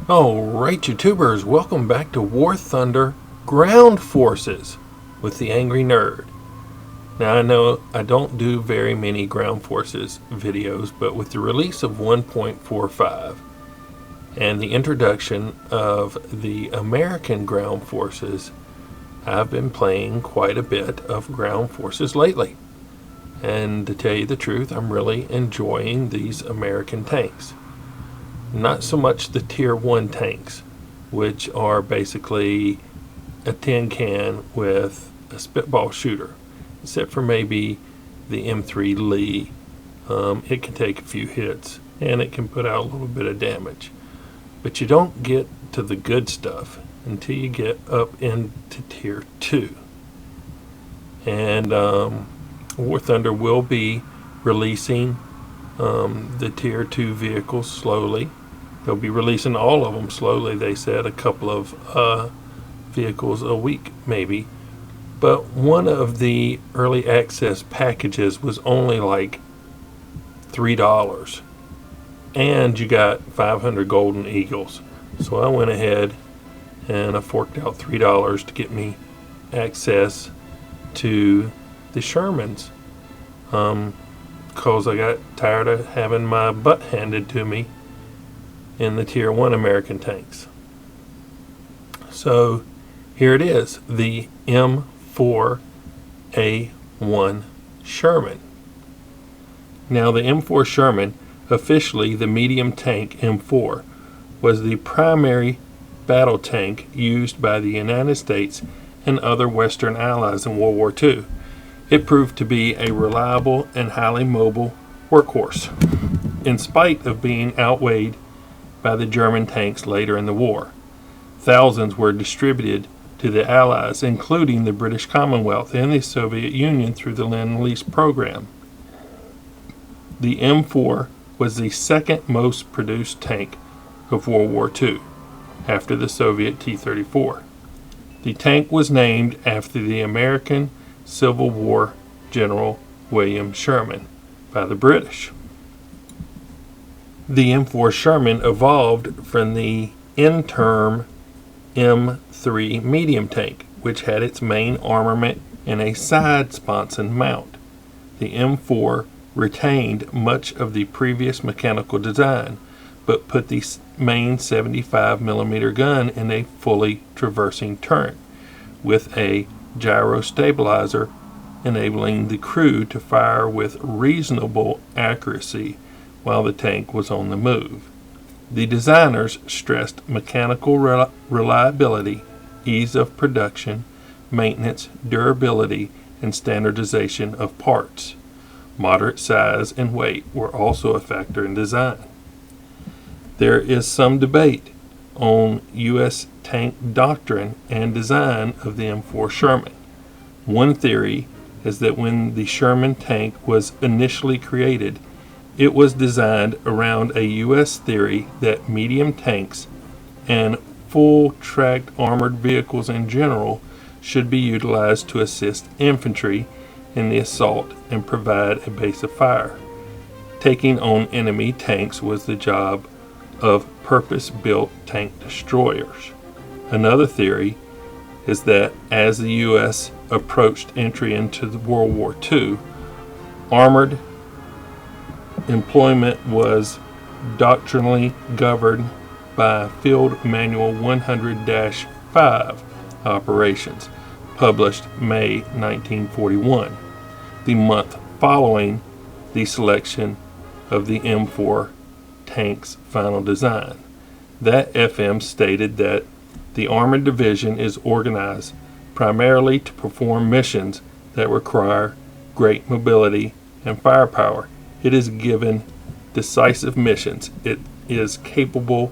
Alright, YouTubers, welcome back to War Thunder Ground Forces with the Angry Nerd. Now, I know I don't do very many Ground Forces videos, but with the release of 1.45 and the introduction of the American Ground Forces, I've been playing quite a bit of Ground Forces lately. And to tell you the truth, I'm really enjoying these American tanks. Not so much the Tier 1 tanks, which are basically a tin can with a spitball shooter, except for maybe the M3 Lee. It can take a few hits and it can put out a little bit of damage. But you don't get to the good stuff until you get up into Tier 2. And War Thunder will be releasing the Tier 2 vehicles slowly. They'll be releasing all of them slowly, they said, a couple of vehicles a week maybe. But one of the early access packages was only like $3. And you got 500 Golden Eagles. So I went ahead and I forked out $3 to get me access to the Shermans. Because I got tired of having my butt handed to me in the Tier 1 American tanks. So here it is, the M4A1 Sherman. Now the M4 Sherman, officially the medium tank M4, was the primary battle tank used by the United States and other Western allies in World War II. It proved to be a reliable and highly mobile workhorse, in spite of being outweighed by the German tanks later in the war. Thousands were distributed to the Allies, including the British Commonwealth and the Soviet Union through the Lend-Lease program. The M4 was the second most produced tank of World War II, after the Soviet T-34. The tank was named after the American Civil War General William Sherman by the British. The M4 Sherman evolved from the end-term M3 medium tank, which had its main armament in a side sponson mount. The M4 retained much of the previous mechanical design, but put the main 75mm gun in a fully traversing turret, with a gyro stabilizer enabling the crew to fire with reasonable accuracy while the tank was on the move. The designers stressed mechanical reliability, ease of production, maintenance, durability, and standardization of parts. Moderate size and weight were also a factor in design. There is some debate on U.S. tank doctrine and design of the M4 Sherman. One theory is that when the Sherman tank was initially created, it was designed around a U.S. theory that medium tanks and full-tracked armored vehicles in general should be utilized to assist infantry in the assault and provide a base of fire. Taking on enemy tanks was the job of purpose-built tank destroyers. Another theory is that as the U.S. approached entry into World War II, armored employment was doctrinally governed by Field Manual 100-5 operations, published May 1941, the month following the selection of the M4 tank's final design. That FM stated that the Armored Division is organized primarily to perform missions that require great mobility and firepower. It is given decisive missions. It is capable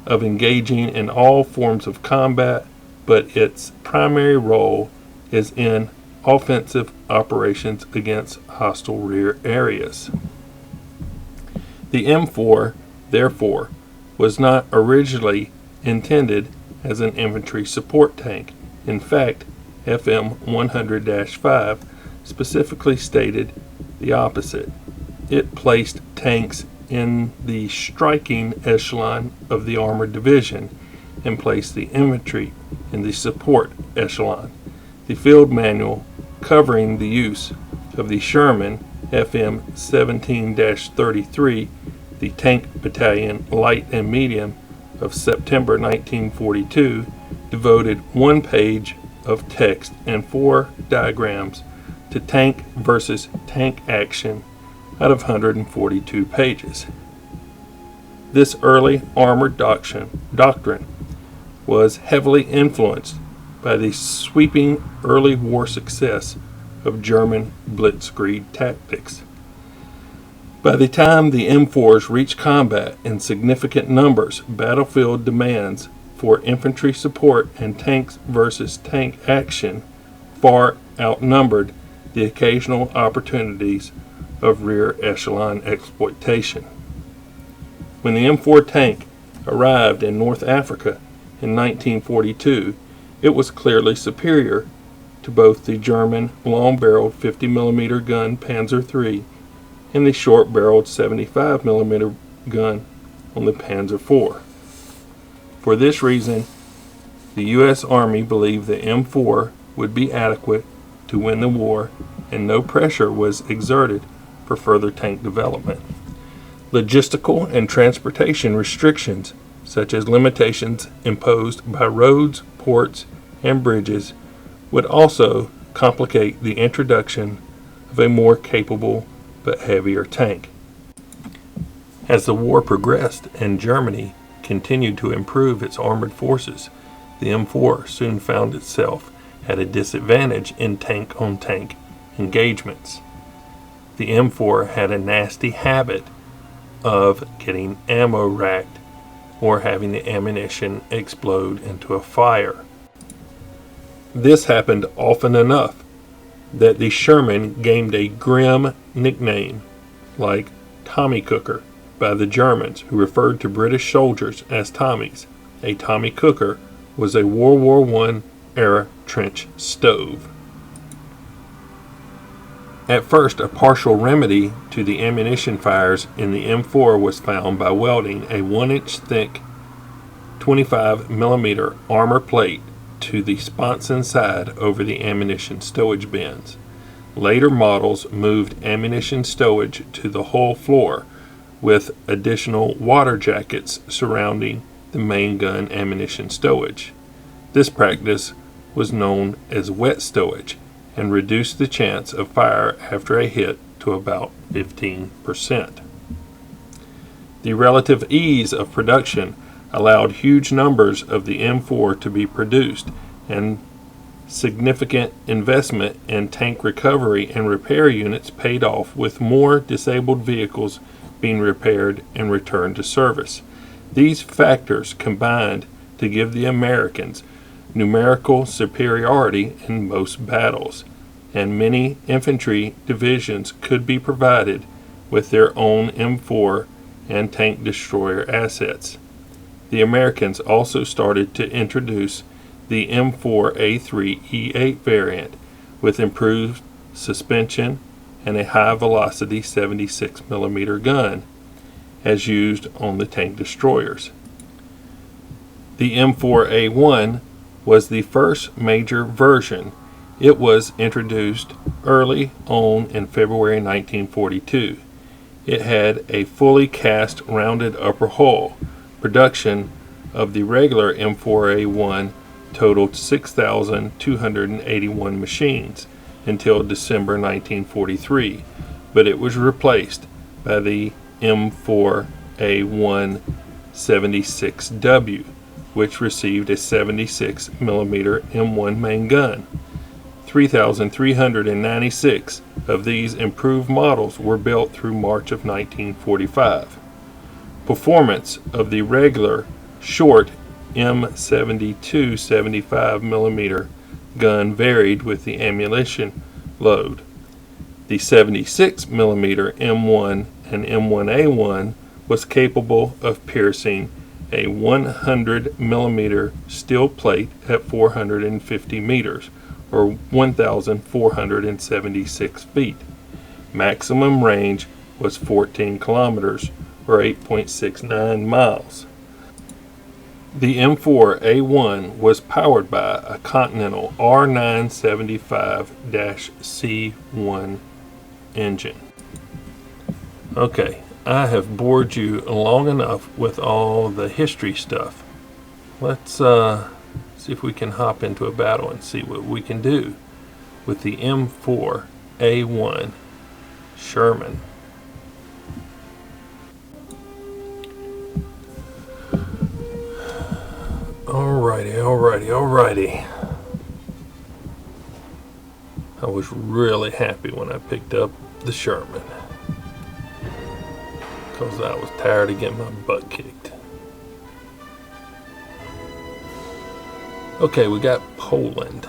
of engaging in all forms of combat, but its primary role is in offensive operations against hostile rear areas. The M4, therefore, was not originally intended as an infantry support tank. In fact, FM 100-5 specifically stated the opposite. It placed tanks in the striking echelon of the armored division and placed the infantry in the support echelon. The field manual covering the use of the Sherman FM 17-33, the Tank Battalion Light and Medium of September 1942, devoted 1 page of text and 4 diagrams to tank versus tank action out of 142 pages. This early armored doctrine was heavily influenced by the sweeping early war success of German blitzkrieg tactics. By the time the M4s reached combat in significant numbers, battlefield demands for infantry support and tanks versus tank action far outnumbered the occasional opportunities of rear echelon exploitation. When the M4 tank arrived in North Africa in 1942, it was clearly superior to both the German long-barreled 50mm gun Panzer III and the short-barreled 75mm gun on the Panzer IV. For this reason, the U.S. Army believed the M4 would be adequate to win the war, and no pressure was exerted for further tank development. Logistical and transportation restrictions, such as limitations imposed by roads, ports, and bridges, would also complicate the introduction of a more capable but heavier tank. As the war progressed and Germany continued to improve its armored forces, the M4 soon found itself at a disadvantage in tank-on-tank engagements. The M4 had a nasty habit of getting ammo racked or having the ammunition explode into a fire. This happened often enough that the Sherman gained a grim nickname like Tommy Cooker by the Germans, who referred to British soldiers as Tommies. A Tommy Cooker was a World War I era trench stove. At first, a partial remedy to the ammunition fires in the M4 was found by welding a 1-inch thick 25mm armor plate to the sponson side over the ammunition stowage bins. Later models moved ammunition stowage to the hull floor, with additional water jackets surrounding the main gun ammunition stowage. This practice was known as wet stowage and reduced the chance of fire after a hit to about 15%. The relative ease of production allowed huge numbers of the M4 to be produced, and significant investment in tank recovery and repair units paid off, with more disabled vehicles being repaired and returned to service. These factors combined to give the Americans numerical superiority in most battles, and many infantry divisions could be provided with their own M4 and tank destroyer assets. The Americans also started to introduce the M4A3E8 variant with improved suspension and a high-velocity 76mm gun as used on the tank destroyers. The M4A1 was the first major version. It was introduced early on in February 1942. It had a fully cast rounded upper hull. Production of the regular M4A1 totaled 6,281 machines until December 1943, but it was replaced by the M4A1 76W, which received a 76mm M1 main gun. 3,396 of these improved models were built through March of 1945. Performance of the regular short M72 75mm gun varied with the ammunition load. The 76mm M1 and M1A1 was capable of piercing a 100mm steel plate at 450 meters, or 1,476 feet. Maximum range was 14 kilometers, or 8.69 miles. The M4A1 was powered by a Continental R975-C1 engine. Okay, I have bored you long enough with all the history stuff. Let's see if we can hop into a battle and see what we can do with the M4A1 Sherman. Alrighty. I was really happy when I picked up the Sherman, because I was tired of getting my butt kicked. Okay, we got Poland.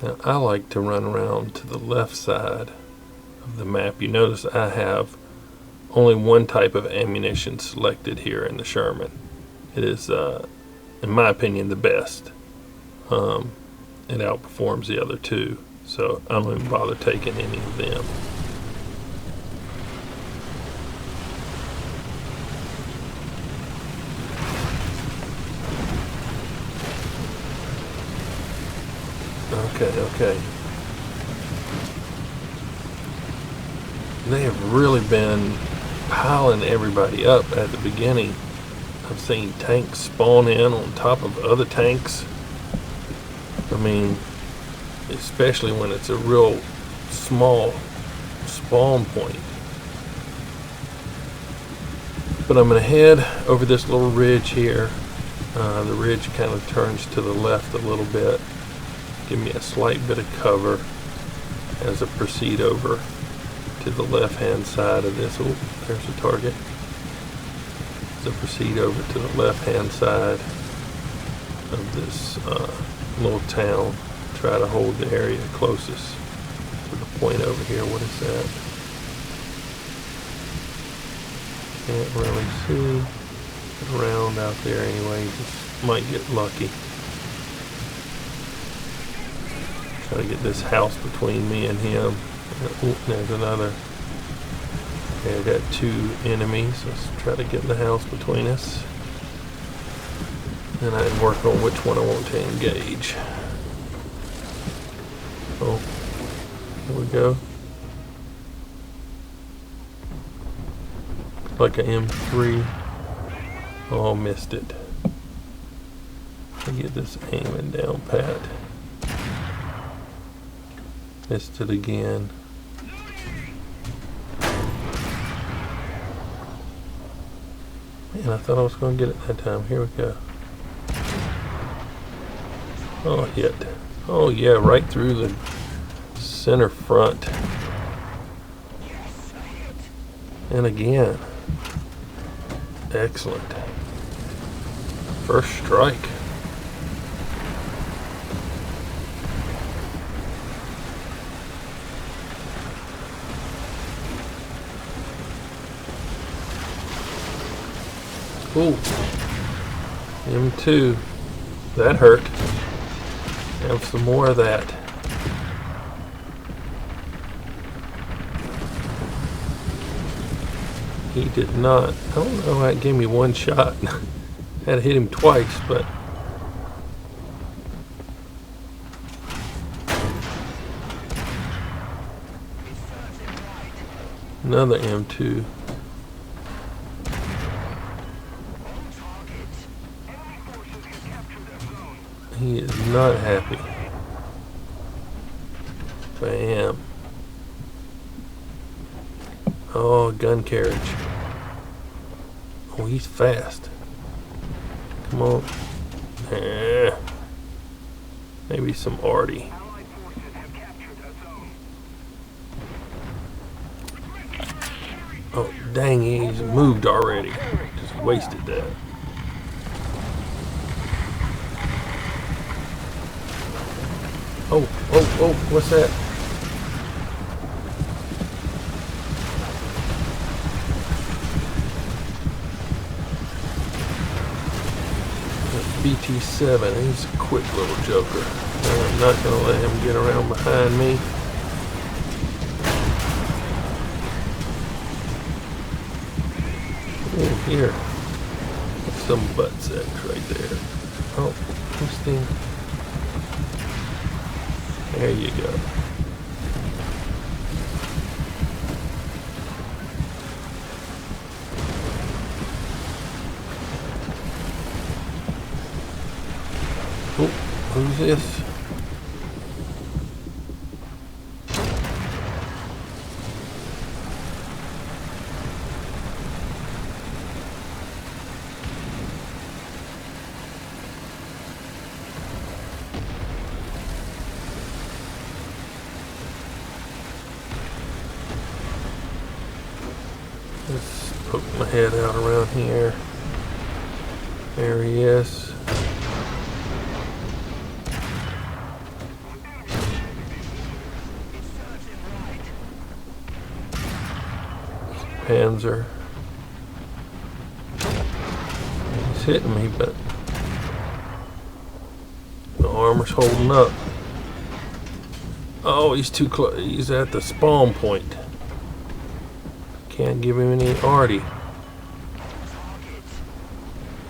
Now, I like to run around to the left side of the map. You notice I have only one type of ammunition selected here in the Sherman. It is, in my opinion, the best. It outperforms the other two, so I don't even bother taking any of them. Okay. They have really been piling everybody up at the beginning. I've seen tanks spawn in on top of other tanks. I mean, especially when it's a real small spawn point. But I'm going to head over this little ridge here. The ridge kind of turns to the left a little bit. Give me a slight bit of cover as I proceed over to the left hand side of this. Oh, there's a target. As I proceed over to the left hand side of this little town, try to hold the area closest to the point over here. What is that? Can't really see. Around out there anyway, just might get lucky. Try to get this house between me and him. Oh, there's another. Okay, I got two enemies. Let's try to get in the house between us. And I can work on which one I want to engage. Oh, here we go. Like an M3. Oh, missed it. Let me get this aiming down pat. Missed it again. Man, I thought I was going to get it that time. Here we go. Oh, hit. Oh, yeah, right through the center front. And again. Excellent. First strike. Ooh, M2, that hurt. Have some more of that. He did not. I don't know how it gave me one shot. Had to hit him twice, but another M2. He is not happy. Bam. Oh, gun carriage. Oh, he's fast. Come on. Maybe some arty. Oh, dang, he's moved already. Just wasted that. Oh, oh, oh, what's that? BT7, he's a quick little joker. I'm not going to let him get around behind me. Oh, here. Some butt sex right there. Oh, interesting. There you go. Oh, who's this? Let's poke my head out around here. There he is. Panzer. He's hitting me, but the armor's holding up. Oh, he's too close. He's at the spawn point. Can't give him any arty.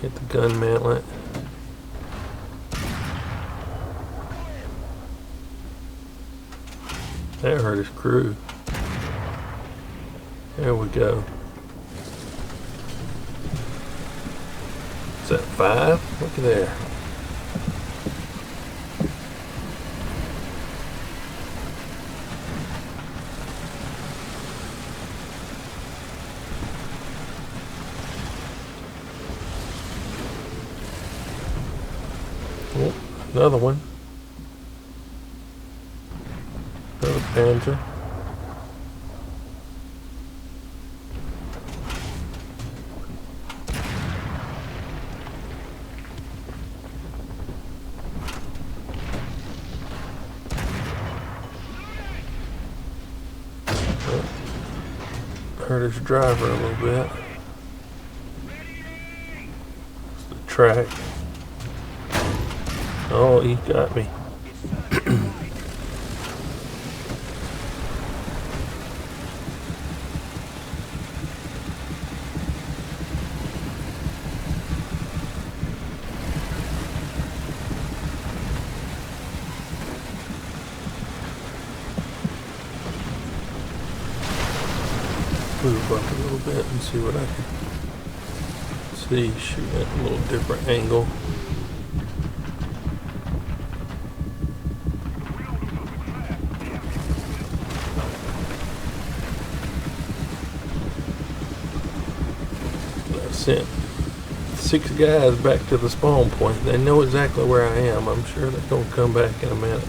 Hit the gun mantlet. That hurt his crew. There we go. Is that 5? Look at there. Oh, another one. Another Panzer. Hurt his driver a little bit. It's the track. Oh, he got me. Move up a little bit and see what I can see. Shoot at a little different angle. I sent 6 guys back to the spawn point. They know exactly where I am. I'm sure they're going to come back in a minute.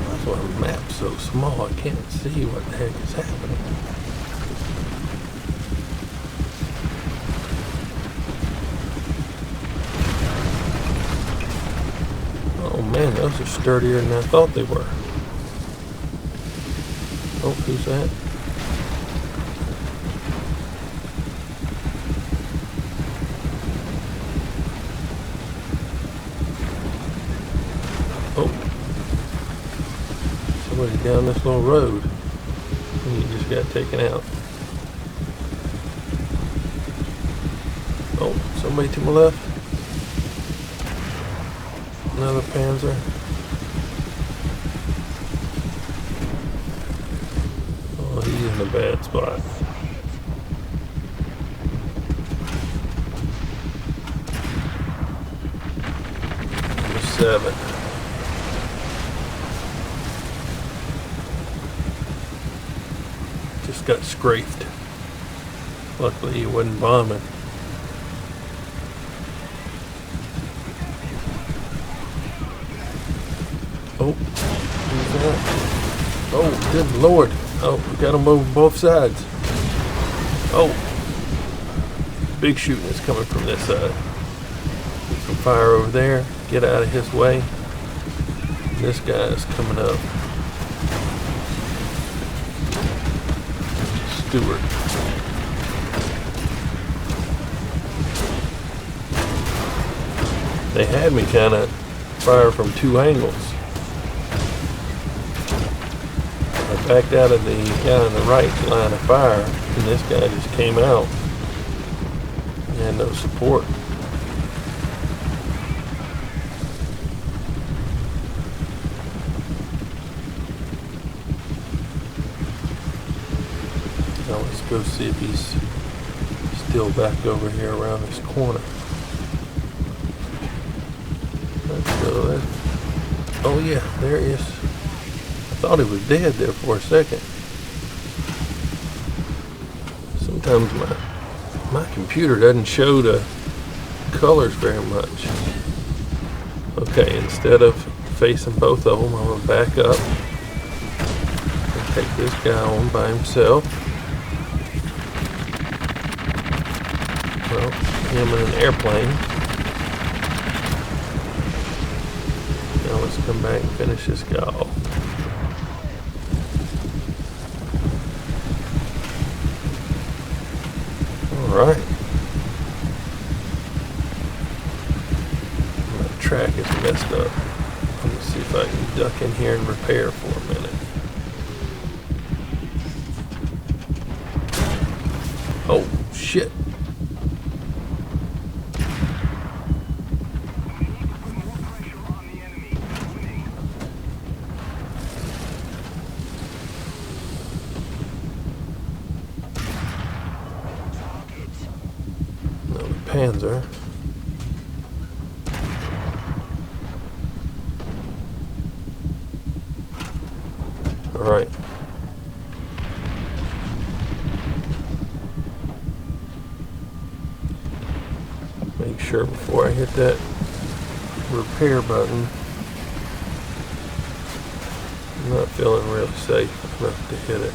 That's why the map's so small, I can't see what the heck is happening. Oh man, those are sturdier than I thought they were. Oh, who's that? somebody down this little road. And he just got taken out. Oh, somebody to my left. Another Panzer. Oh, he's in a bad spot. Number 7. Just got scraped. Luckily he wasn't bombing. Oh, who's that? Oh, good lord. Oh, we got them over both sides. Oh, big shooting is coming from this side. Get some fire over there. Get out of his way. This guy is coming up. Stewart. They had me kind of fire from 2 angles. I backed out of the guy on the right line of fire, and this guy just came out. He had no support. Now let's go see if he's still back over here around this corner. Let's go there. Oh yeah, there he is. I thought he was dead there for a second. Sometimes my computer doesn't show the colors very much. Okay, instead of facing both of them, I'm going to back up and take this guy on by himself. Well, him in an airplane. Now let's come back and finish this guy off. Alright. My track is messed up. Let me see if I can duck in here and repair for a minute. Oh, shit. Panzer. All right. Make sure before I hit that repair button, I'm not feeling really safe enough to hit it.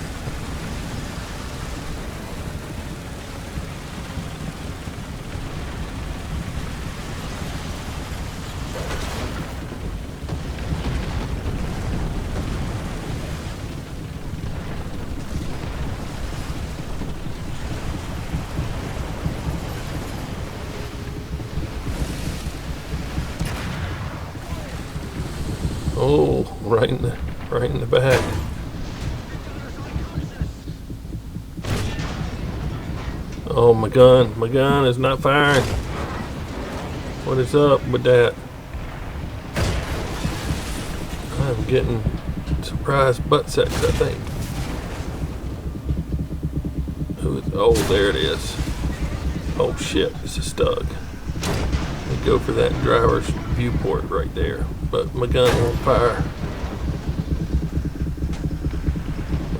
Oh, right in the back. Oh, my gun is not firing. What is up with that? I'm getting surprise butt sex, I think. Oh, there it is. Oh shit, it's a Stug. Let me go for that driver's viewport right there. But my gun won't fire.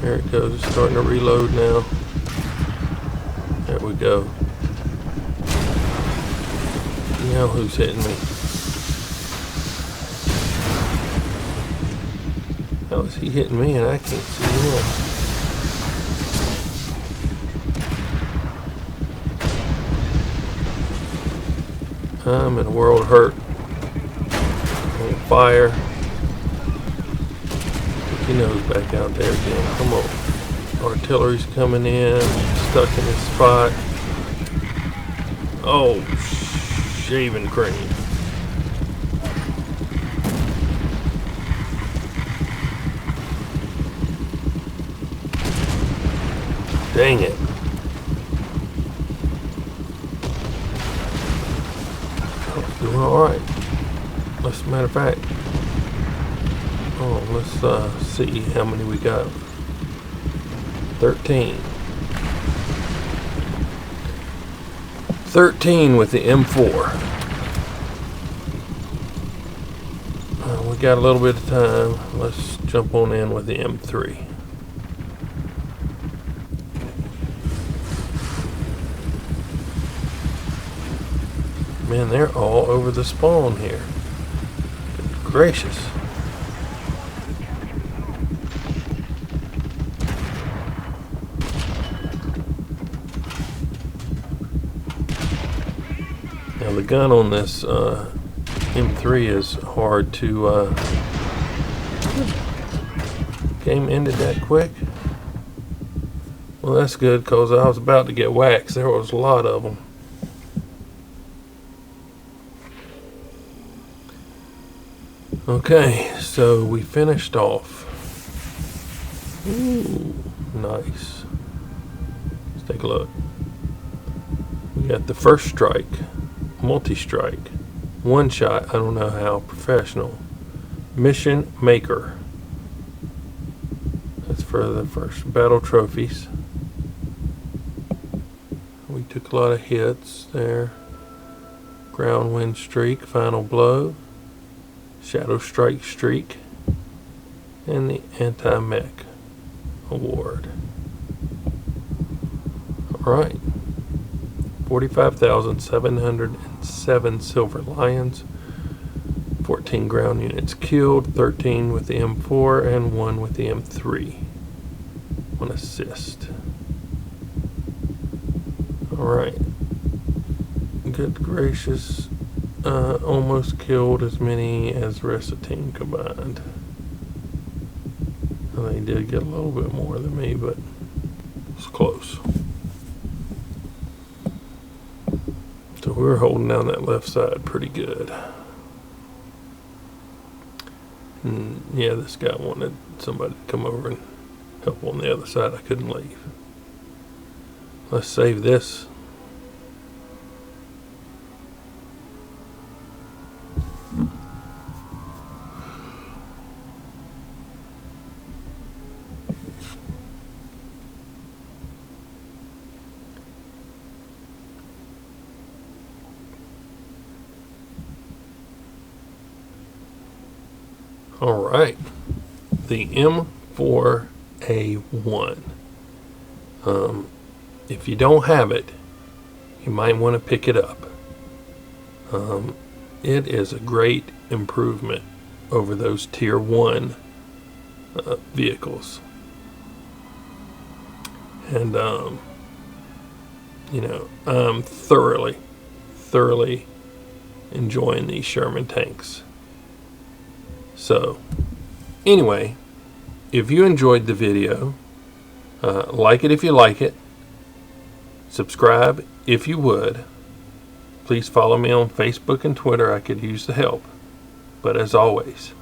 There it goes, it's starting to reload now. There we go. You know who's hitting me. How is he hitting me and I can't see him? I'm in a world of hurt. On fire. Put your nose back out there again. Come on. Artillery's coming in. Stuck in this spot. Oh, shaving cream. Dang it. Oh, doing alright. As a matter of fact, let's see how many we got. 13. 13 with the M4. We got a little bit of time. Let's jump on in with the M3. Man, they're all over the spawn here. Good gracious. Now the gun on this M3 is hard to game ended that quick. Well, that's good, because I was about to get waxed. There was a lot of them. Okay, so we finished off. Ooh, nice. Let's take a look. We got the first strike, multi-strike, one shot, I don't know how, professional, mission maker. That's for the first battle trophies. We took a lot of hits there. Ground win streak, final blow, shadow strike streak, and the anti-mech award. Alright. 45,707 silver lions, 14 ground units killed, 13 with the M4 and 1 with the M3. 1 assist. Alright. Good gracious. Almost killed as many as the rest of the team combined. And they did get a little bit more than me, but it's close. So we were holding down that left side pretty good. And yeah, this guy wanted somebody to come over and help on the other side. I couldn't leave. Let's save this. All right, the M4A1. If you don't have it, you might want to pick it up. It is a great improvement over those Tier 1 vehicles. And, you know, I'm thoroughly enjoying these Sherman tanks. So, anyway, if you enjoyed the video, like it if you like it, subscribe if you would. Please follow me on Facebook and Twitter. I could use the help. But as always,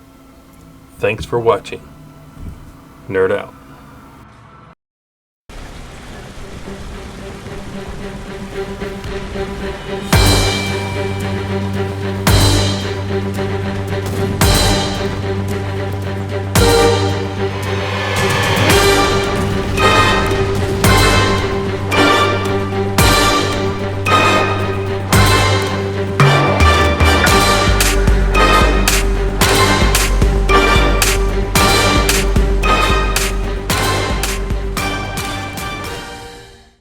thanks for watching. Nerd out.